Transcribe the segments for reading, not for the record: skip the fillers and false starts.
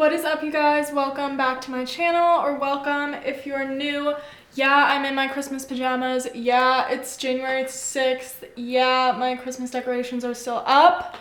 What is up, you guys? Welcome back to my channel, or welcome if you're new. Yeah, I'm in my Christmas pajamas. Yeah, it's January 6th. Yeah, my Christmas decorations are still up,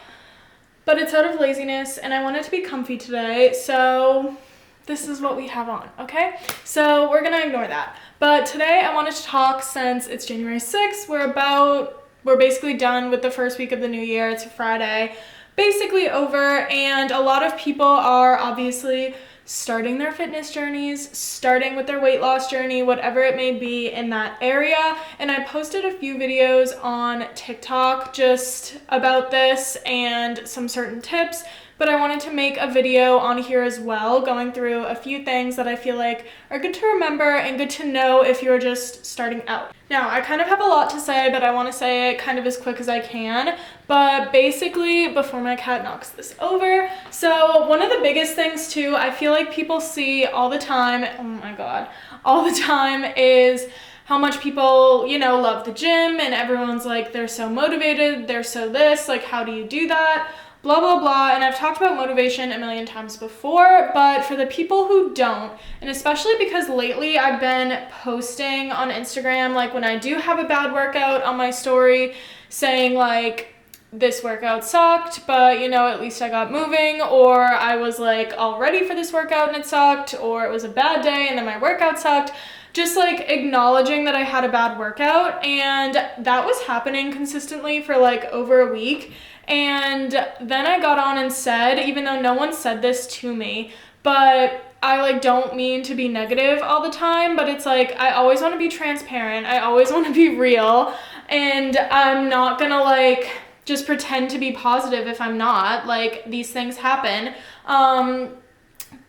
but it's out of laziness and I wanted to be comfy today, so this is what we have on, okay? So we're gonna ignore that. But today I wanted to talk, since it's January 6th, we're basically done with the first week of the new year. It's a Friday. Basically over, and a lot of people are obviously starting their fitness journeys, starting with their weight loss journey, whatever it may be in that area. And I posted a few videos on TikTok just about this and some certain tips, but I wanted to make a video on here as well, going through a few things that I feel like are good to remember and good to know if you're just starting out. Now, I kind of have a lot to say, but I want to say it kind of as quick as I can. But basically, before my cat knocks this over, so one of the biggest things too, I feel like people see all the time, oh my god, all the time, is how much people, love the gym, and everyone's like, they're so motivated, they're so this, like, how do you do that? Blah, blah, blah. And I've talked about motivation a million times before, but for the people who don't, and especially because lately I've been posting on Instagram, like when I do have a bad workout, on my story saying like, this workout sucked, but at least I got moving, or I was like all ready for this workout and it sucked, or it was a bad day and then my workout sucked. Just like acknowledging that I had a bad workout, and that was happening consistently for like over a week. And then I got on and said, even though no one said this to me, but I like don't mean to be negative all the time, but it's like I always want to be transparent. I always want to be real, and I'm not gonna like just pretend to be positive if I'm not. Like, these things happen.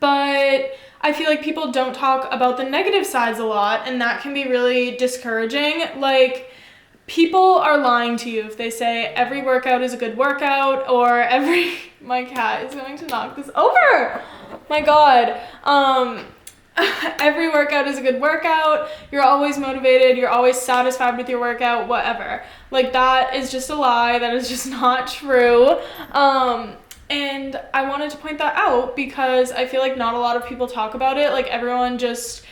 But I feel like people don't talk about the negative sides a lot, and that can be really discouraging. Like, people are lying to you if they say every workout is a good workout, or my cat is going to knock this over. My God. Every workout is a good workout. You're always motivated. You're always satisfied with your workout, whatever. Like, that is just a lie. That is just not true. And I wanted to point that out because I feel like not a lot of people talk about it. Like, everyone just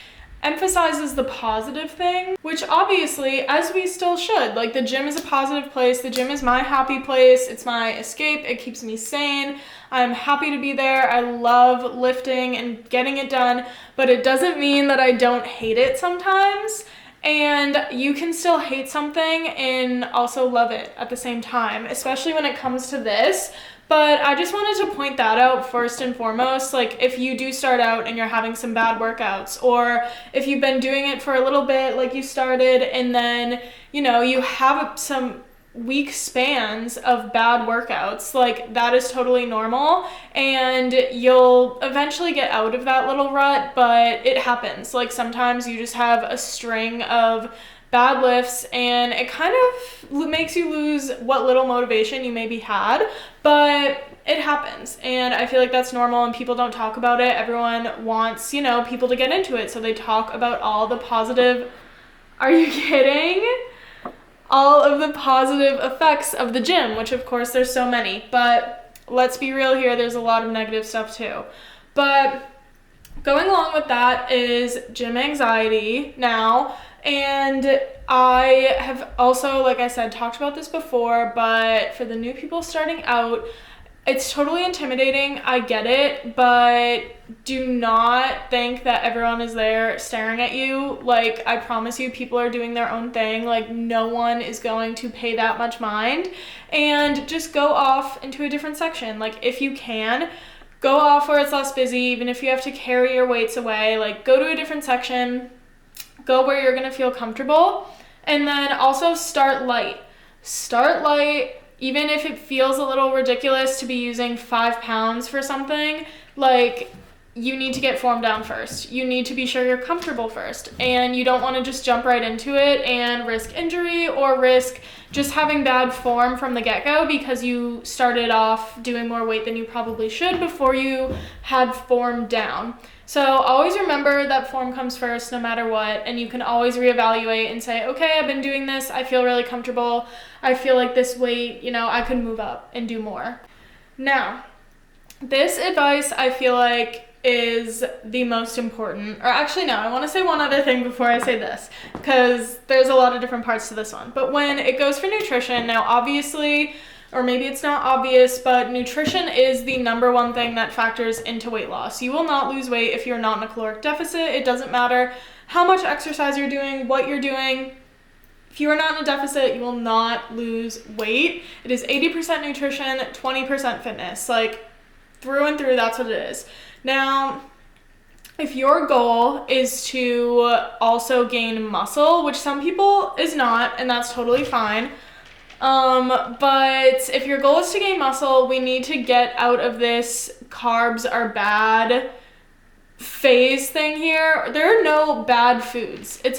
emphasizes the positive thing, which obviously, as we still should. Like, the gym is a positive place. The gym is my happy place. It's my escape. It keeps me sane. I'm happy to be there. I love lifting and getting it done, but it doesn't mean that I don't hate it sometimes. And you can still hate something and also love it at the same time, especially when it comes to this. But I just wanted to point that out first and foremost. Like, if you do start out and you're having some bad workouts, or if you've been doing it for a little bit, like you started, and then, you have some week spans of bad workouts, like, that is totally normal, and you'll eventually get out of that little rut, but it happens. Like, sometimes you just have a string of bad lifts, and it kind of makes you lose what little motivation you maybe had, but it happens, and I feel like that's normal, and people don't talk about it. Everyone wants, people to get into it, so they talk about all the positive, are you kidding? All of the positive effects of the gym, which of course there's so many, but let's be real here, there's a lot of negative stuff too. But going along with that is gym anxiety now. And I have also, like I said, talked about this before, but for the new people starting out, it's totally intimidating. I get it, but do not think that everyone is there staring at you. Like, I promise you, people are doing their own thing. Like, no one is going to pay that much mind. And just go off into a different section. Like, if you can, go off where it's less busy, even if you have to carry your weights away. Like, go to a different section. Go where you're going to feel comfortable. And then also start light. Start light, even if it feels a little ridiculous to be using 5 pounds for something. Like, you need to get form down first. You need to be sure you're comfortable first. And you don't want to just jump right into it and risk injury or risk just having bad form from the get-go because you started off doing more weight than you probably should before you had form down. So always remember that form comes first no matter what, and you can always reevaluate and say, okay, I've been doing this, I feel really comfortable, I feel like this weight, I could move up and do more. Now, this advice I feel like is the most important, or actually no, I want to say one other thing before I say this, because there's a lot of different parts to this one. But when it goes for nutrition, now obviously, or maybe it's not obvious, but nutrition is the number one thing that factors into weight loss. You will not lose weight if you're not in a caloric deficit. It doesn't matter how much exercise you're doing, what you're doing. If you are not in a deficit, you will not lose weight. It is 80% nutrition, 20% fitness. Like, through and through, that's what it is. Now, if your goal is to also gain muscle, which some people is not, and that's totally fine. But if your goal is to gain muscle, we need to get out of this carbs are bad phase thing here. There are no bad foods. That's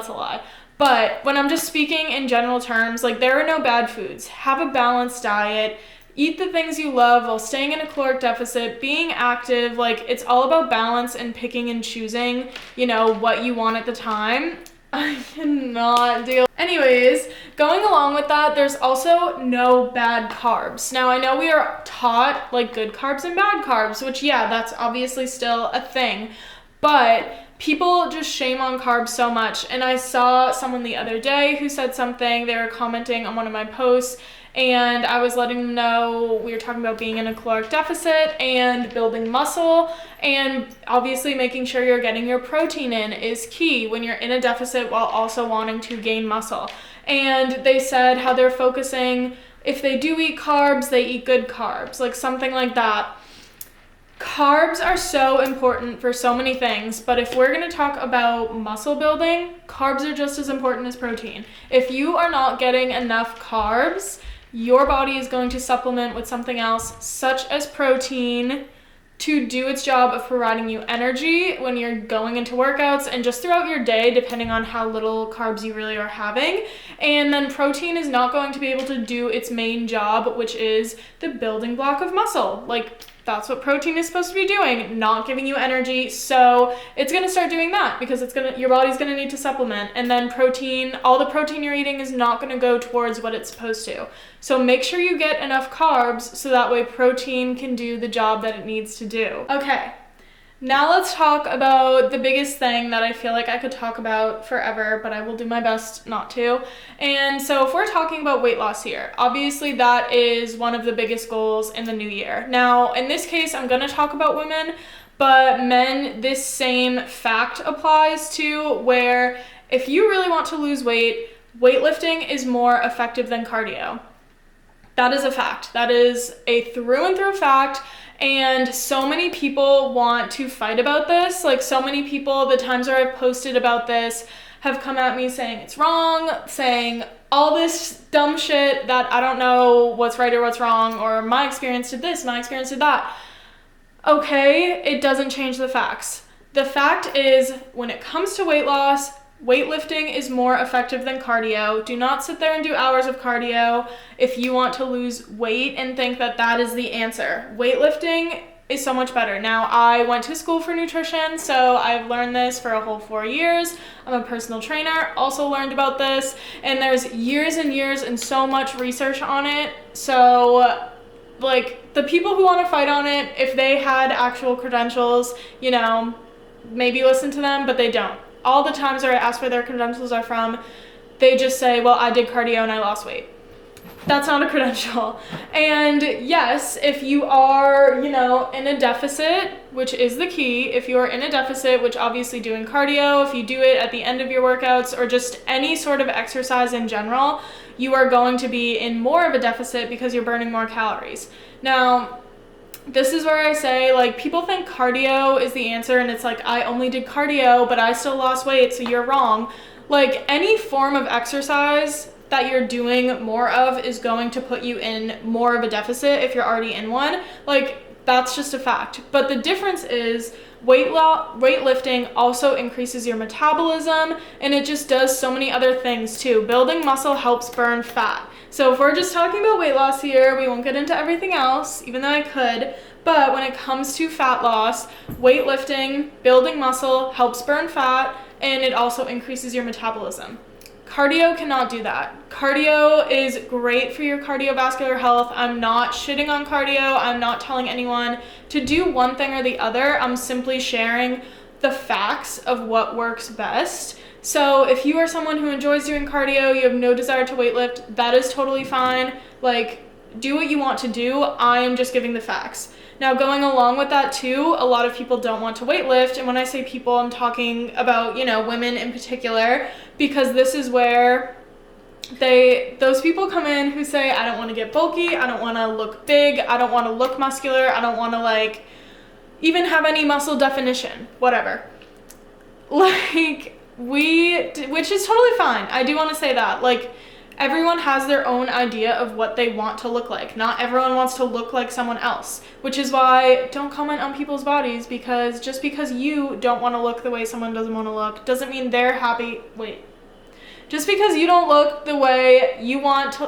a lie. But when I'm just speaking in general terms, like, there are no bad foods. Have a balanced diet. Eat the things you love while staying in a caloric deficit, being active. Like, it's all about balance and picking and choosing, you know, what you want at the time. I cannot deal. Anyways, going along with that, there's also no bad carbs. Now, I know we are taught, like, good carbs and bad carbs, which, yeah, that's obviously still a thing. But people just shame on carbs so much. And I saw someone the other day who said something, they were commenting on one of my posts, and I was letting them know we were talking about being in a caloric deficit and building muscle, and obviously making sure you're getting your protein in is key when you're in a deficit while also wanting to gain muscle. And they said how they're focusing, if they do eat carbs, they eat good carbs, like something like that. Carbs are so important for so many things, but if we're going to talk about muscle building, carbs are just as important as protein. If you are not getting enough carbs, your body is going to supplement with something else, such as protein, to do its job of providing you energy when you're going into workouts and just throughout your day, depending on how little carbs you really are having. And then protein is not going to be able to do its main job, which is the building block of muscle. Like, that's what protein is supposed to be doing, not giving you energy. So it's going to start doing that because your body's going to need to supplement. And then protein, all the protein you're eating is not going to go towards what it's supposed to. So make sure you get enough carbs so that way protein can do the job that it needs to do. Okay. Now let's talk about the biggest thing that I feel like I could talk about forever, but I will do my best not to. And so if we're talking about weight loss here, obviously that is one of the biggest goals in the new year. Now, in this case, I'm going to talk about women, but men, this same fact applies to, where if you really want to lose weight, weightlifting is more effective than cardio. That is a fact. That is a through and through fact. And so many people want to fight about this. Like, so many people, the times where I've posted about this, have come at me saying it's wrong, saying all this dumb shit that I don't know what's right or what's wrong, or my experience did this, my experience did that. Okay, it doesn't change the facts. The fact is, when it comes to weight loss, weightlifting is more effective than cardio. Do not sit there and do hours of cardio if you want to lose weight and think that that is the answer. Weightlifting is so much better. Now, I went to school for nutrition, so I've learned this for a whole 4 years. I'm a personal trainer, also learned about this, and there's years and years and so much research on it. So, like, the people who want to fight on it, if they had actual credentials, you know, maybe listen to them, but they don't. All the times where I ask where their credentials are from, they just say, well, I did cardio and I lost weight. That's not a credential. And yes, if you are, you know, in a deficit, which is the key, if you're in a deficit, which obviously doing cardio, if you do it at the end of your workouts or just any sort of exercise in general, you are going to be in more of a deficit because you're burning more calories. Now, this is where I say, like, people think cardio is the answer, and it's like, I only did cardio, but I still lost weight, so you're wrong. Like, any form of exercise that you're doing more of is going to put you in more of a deficit if you're already in one. Like, that's just a fact. But the difference is weightlifting also increases your metabolism, and it just does so many other things too. Building muscle helps burn fat. So if we're just talking about weight loss here, we won't get into everything else, even though I could. But when it comes to fat loss, weightlifting, building muscle helps burn fat, and it also increases your metabolism. Cardio cannot do that. Cardio is great for your cardiovascular health. I'm not shitting on cardio. I'm not telling anyone to do one thing or the other. I'm simply sharing the facts of what works best. So if you are someone who enjoys doing cardio, you have no desire to weightlift, that is totally fine. Like, do what you want to do. I am just giving the facts. Now, going along with that too, a lot of people don't want to weightlift. And when I say people, I'm talking about, women in particular, because this is where those people come in who say, I don't want to get bulky. I don't want to look big. I don't want to look muscular. I don't want to even have any muscle definition, whatever. Which is totally fine. I do want to say that. Everyone has their own idea of what they want to look like. Not everyone wants to look like someone else, which is why don't comment on people's bodies, because just because you don't want to look the way someone doesn't want to look doesn't mean they're happy. Just because you don't look the way you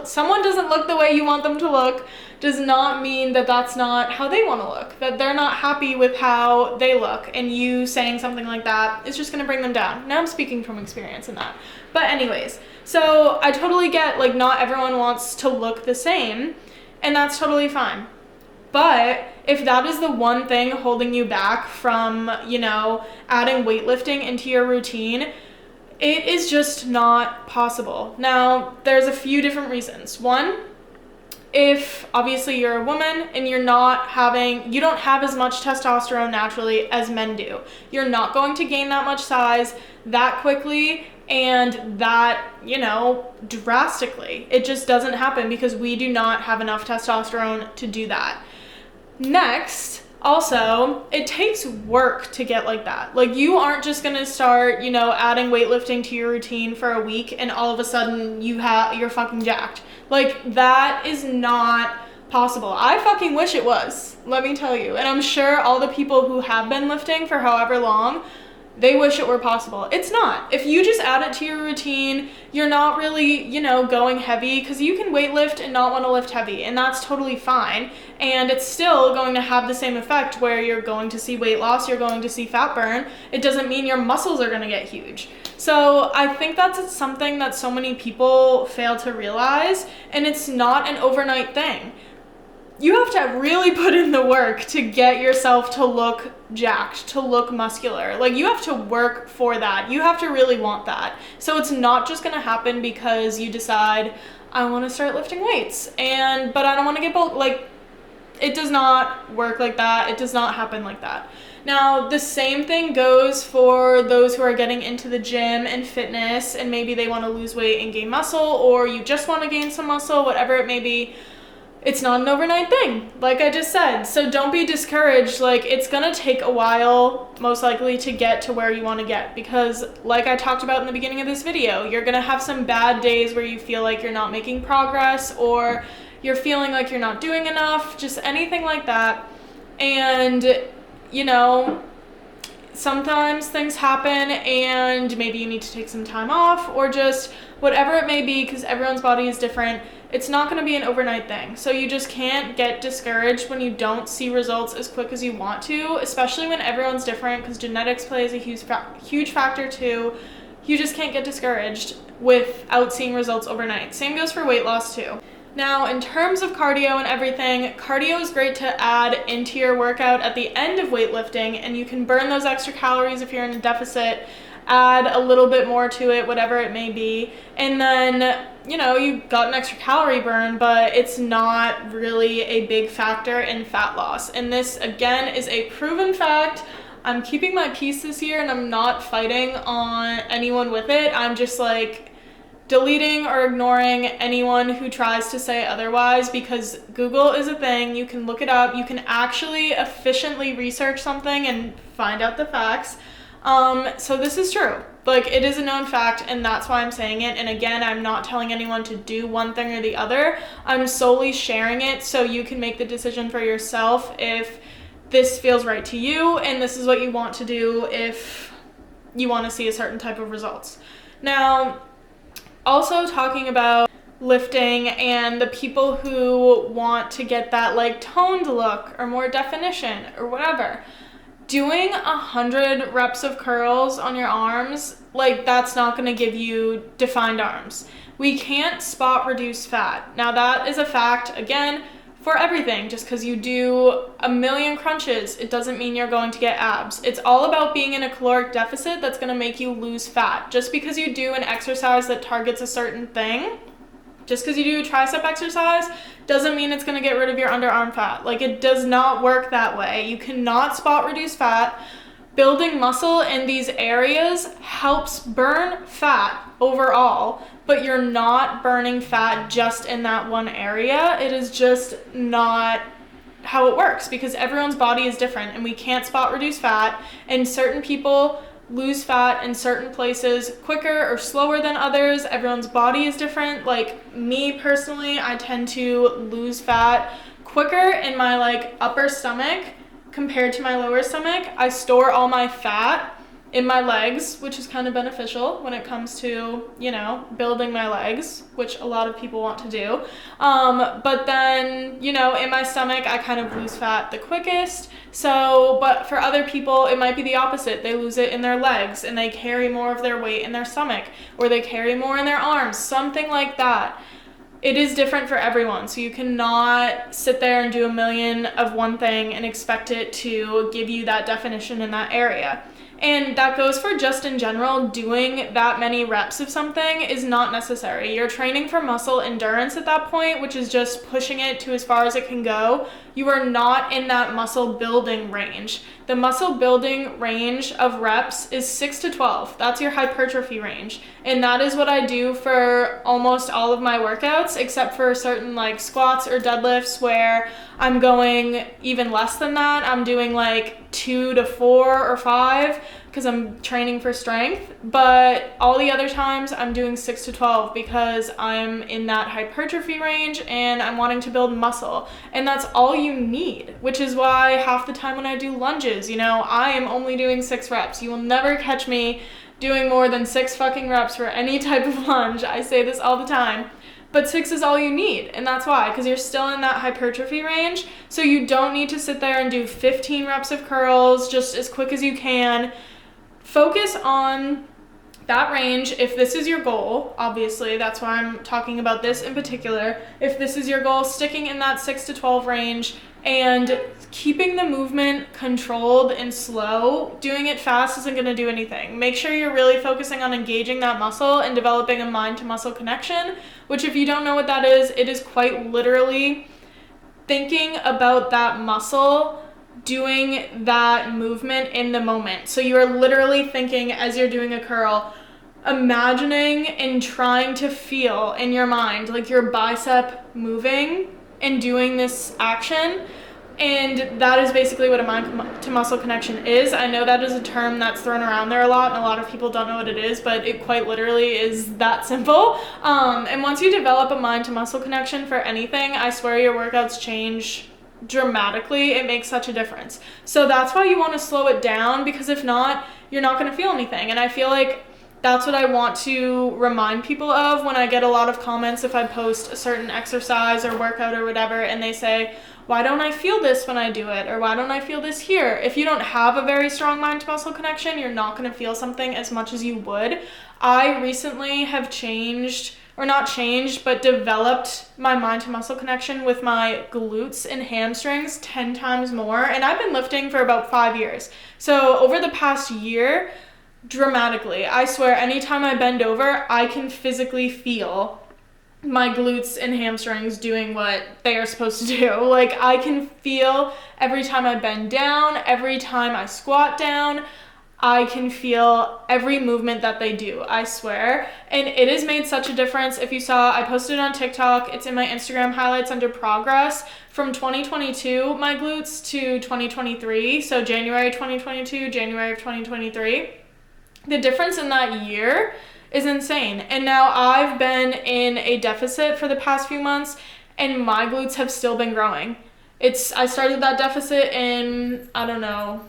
someone doesn't look the way you want them to look does not mean that that's not how they want to look, that they're not happy with how they look, and you saying something like that is just going to bring them down. Now I'm speaking from experience in that. But anyways, so I totally get, not everyone wants to look the same, and that's totally fine. But if that is the one thing holding you back from, adding weightlifting into your routine, it is just not possible. Now, there's a few different reasons. One, if obviously you're a woman and you don't have as much testosterone naturally as men do. You're not going to gain that much size that quickly and that, drastically. It just doesn't happen because we do not have enough testosterone to do that. Next, also, it takes work to get like that. You aren't just gonna start, adding weightlifting to your routine for a week and all of a sudden you're fucking jacked. That is not possible. I fucking wish it was, let me tell you. And I'm sure all the people who have been lifting for however long, they wish it were possible. It's not. If you just add it to your routine, you're not really, going heavy, because you can weightlift and not want to lift heavy, and that's totally fine. And it's still going to have the same effect where you're going to see weight loss, you're going to see fat burn. It doesn't mean your muscles are going to get huge. So I think that's something that so many people fail to realize, and it's not an overnight thing. You have to really put in the work to get yourself to look jacked, to look muscular. You have to work for that. You have to really want that. So it's not just gonna happen because you decide, I wanna start lifting weights, but I don't wanna get bulk. It does not work like that. It does not happen like that. Now, the same thing goes for those who are getting into the gym and fitness, and maybe they wanna lose weight and gain muscle, or you just wanna gain some muscle, whatever it may be. It's not an overnight thing, like I just said. So don't be discouraged. It's gonna take a while, most likely, to get to where you want to get, because like I talked about in the beginning of this video, you're gonna have some bad days where you feel like you're not making progress, or you're feeling like you're not doing enough, just anything like that. And, sometimes things happen and maybe you need to take some time off, or just whatever it may be, because everyone's body is different. It's not going to be an overnight thing. So you just can't get discouraged when you don't see results as quick as you want to, especially when everyone's different, because genetics plays a huge factor too. You just can't get discouraged without seeing results overnight. Same goes for weight loss too. Now, in terms of cardio and everything, cardio is great to add into your workout at the end of weightlifting, and you can burn those extra calories if you're in a deficit, add a little bit more to it, whatever it may be, and then, you got an extra calorie burn, but it's not really a big factor in fat loss. And this, again, is a proven fact. I'm keeping my peace this year, and I'm not fighting on anyone with it. I'm just deleting or ignoring anyone who tries to say otherwise, because Google is a thing. You can look it up. You can actually efficiently research something and find out the facts. So this is true. It is a known fact, and that's why I'm saying it. And again, I'm not telling anyone to do one thing or the other. I'm solely sharing it so you can make the decision for yourself if this feels right to you, and this is what you want to do if you want to see a certain type of results. Now, also talking about lifting and the people who want to get that toned look or more definition or whatever. doing 100 reps of curls on your arms, like that's not going to give you defined arms. We can't spot reduce fat. Now that is a fact, again, for everything. Just because you do a million crunches, it doesn't mean you're going to get abs. It's all about being in a caloric deficit that's going to make you lose fat. Just because you do an exercise that targets a certain thing, just because you do a tricep exercise doesn't mean it's going to get rid of your underarm fat. Like, it does not work that way. You cannot spot reduce fat. Building muscle in these areas helps burn fat overall, but you're not burning fat just in that one area. It is just not how it works because everyone's body is different and we can't spot reduce fat, and certain people lose fat in certain places quicker or slower than others. Everyone's body is different. Like me personally, I tend to lose fat quicker in my like upper stomach compared to my lower stomach. I store all my fat in my legs, which is kind of beneficial when it comes to, you know, building my legs, which a lot of people want to do. But then, you know, in my stomach, I kind of lose fat the quickest. So, but for other people, it might be the opposite. They lose it in their legs and they carry more of their weight in their stomach, or they carry more in their arms, something like that. It is different for everyone, so you cannot sit there and do a million of one thing and expect it to give you that definition in that area. And that goes for just in general. Doing that many reps of something is not necessary. You're training for muscle endurance at that point, which is just pushing it to as far as it can go. You are not in that muscle building range. The muscle building range of reps is 6 to 12. That's your hypertrophy range. And that is what I do for almost all of my workouts, except for certain like squats or deadlifts where I'm going even less than that. I'm doing like 2 to 4 or 5 because I'm training for strength. But all the other times I'm doing 6 to 12 because I'm in that hypertrophy range and I'm wanting to build muscle. And that's all you need, which is why half the time when I do lunges, you know, I am only doing 6 reps. You will never catch me doing more than 6 fucking reps for any type of lunge. I say this all the time. But 6 is all you need, and that's why, because you're still in that hypertrophy range, so you don't need to sit there and do 15 reps of curls just as quick as you can. Focus on that range. If this is your goal, obviously, that's why I'm talking about this in particular. If this is your goal, sticking in that 6 to 12 range and keeping the movement controlled and slow. Doing it fast isn't going to do anything. Make sure you're really focusing on engaging that muscle and developing a mind to muscle connection, which if you don't know what that is, it is quite literally thinking about that muscle doing that movement in the moment. So you are literally thinking as you're doing a curl, imagining and trying to feel in your mind like your bicep moving and doing this action. And that is basically what a mind to muscle connection is. I know that is a term that's thrown around there a lot and a lot of people don't know what it is, but it quite literally is that simple. And once you develop a mind to muscle connection for anything, I swear your workouts change dramatically. It makes such a difference. So that's why you want to slow it down, because if not, you're not going to feel anything. And I feel like that's what I want to remind people of when I get a lot of comments if I post a certain exercise or workout or whatever, and they say, why don't I feel this when I do it? Or why don't I feel this here? If you don't have a very strong mind to muscle connection, you're not going to feel something as much as you would. I recently have developed my mind to muscle connection with my glutes and hamstrings 10 times more. And I've been lifting for about 5 years. So over the past year, dramatically, I swear, anytime I bend over, I can physically feel my glutes and hamstrings doing what they are supposed to do. Like, I can feel every time I bend down, every time I squat down, I can feel every movement that they do, I swear. And it has made such a difference. If you saw, I posted on TikTok, it's in my Instagram highlights under progress, from 2022, my glutes, to 2023. So January 2022, January of 2023. The difference in that year is insane. And now I've been in a deficit for the past few months and my glutes have still been growing. I started that deficit in, I don't know,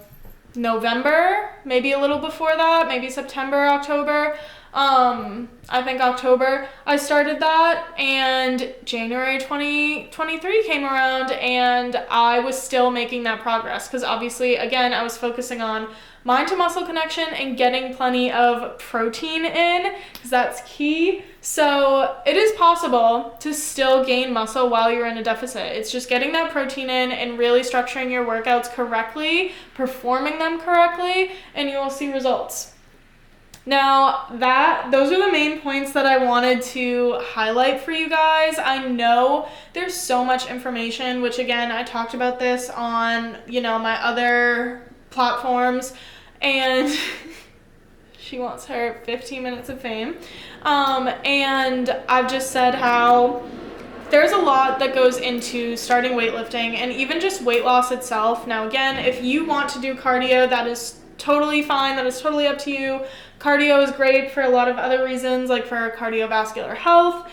November, maybe a little before that, maybe September, October. I think October I started that, and January 2023 came around and I was still making that progress because obviously, again, I was focusing on mind to muscle connection and getting plenty of protein in because that's key. So it is possible to still gain muscle while you're in a deficit. It's just getting that protein in and really structuring your workouts correctly, performing them correctly, and you will see results. Now, those are the main points that I wanted to highlight for you guys. I know there's so much information, which again, I talked about this on, my other platforms, and she wants her 15 minutes of fame. And I've just said how there's a lot that goes into starting weightlifting and even just weight loss itself. Now, again, if you want to do cardio, that is totally fine. That is totally up to you. Cardio is great for a lot of other reasons, like for cardiovascular health.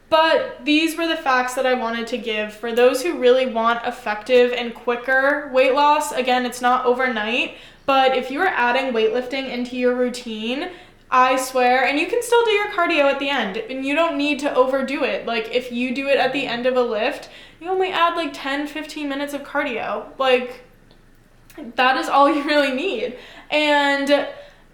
But these were the facts that I wanted to give for those who really want effective and quicker weight loss. Again, it's not overnight, but if you're adding weightlifting into your routine, I swear, and you can still do your cardio at the end, and you don't need to overdo it. Like, if you do it at the end of a lift, you only add like 10-15 minutes of cardio. Like, that is all you really need. And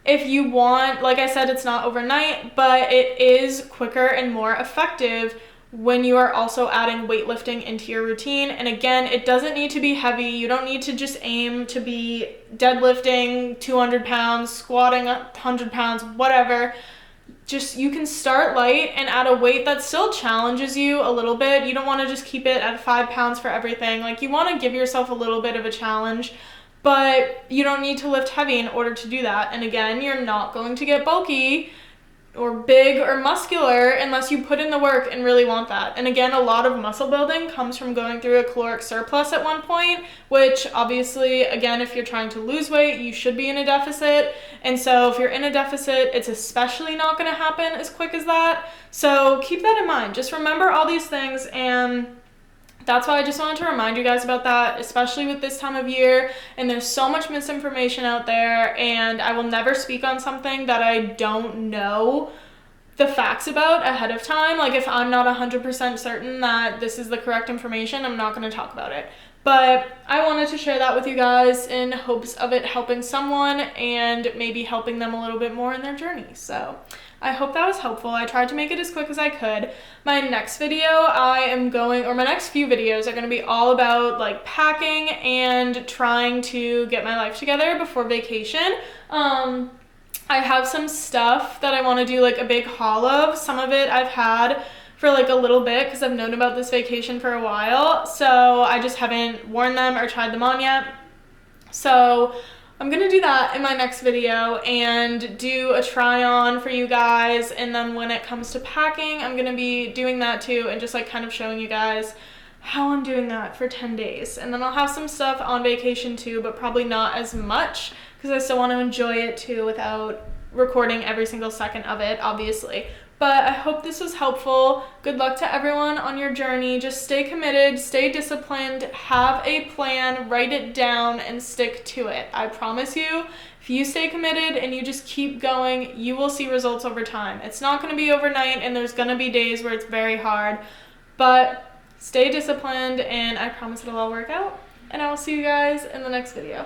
if you want, like I said, it's not overnight, but it is quicker and more effective when you are also adding weightlifting into your routine. And again, it doesn't need to be heavy. You don't need to just aim to be deadlifting 200 pounds, squatting 100 pounds, whatever. Just, you can start light and add a weight that still challenges you a little bit. You don't want to just keep it at 5 pounds for everything. Like, you want to give yourself a little bit of a challenge, but you don't need to lift heavy in order to do that. And again, you're not going to get bulky or big or muscular unless you put in the work and really want that. And again, a lot of muscle building comes from going through a caloric surplus at one point, which obviously, again, if you're trying to lose weight, you should be in a deficit. And so if you're in a deficit, it's especially not going to happen as quick as that. So keep that in mind. Just remember all these things, and that's why I just wanted to remind you guys about that, especially with this time of year. And there's so much misinformation out there, and I will never speak on something that I don't know the facts about ahead of time. Like, if I'm not 100% certain that this is the correct information, I'm not going to talk about it. But I wanted to share that with you guys in hopes of it helping someone and maybe helping them a little bit more in their journey. So I hope that was helpful. I tried to make it as quick as I could. My next video my next few videos are going to be all about like packing and trying to get my life together before vacation. I have some stuff that I want to do like a big haul of. Some of it I've had for like a little bit because I've known about this vacation for a while. So I just haven't worn them or tried them on yet. So I'm going to do that in my next video and do a try on for you guys. And then when it comes to packing, I'm going to be doing that too and just like kind of showing you guys how I'm doing that for 10 days. And then I'll have some stuff on vacation too, but probably not as much because I still want to enjoy it too without recording every single second of it, obviously. But I hope this was helpful. Good luck to everyone on your journey. Just stay committed, stay disciplined, have a plan, write it down, and stick to it. I promise you, if you stay committed and you just keep going, you will see results over time. It's not going to be overnight, and there's going to be days where it's very hard. But stay disciplined, and I promise it'll all work out. And I will see you guys in the next video.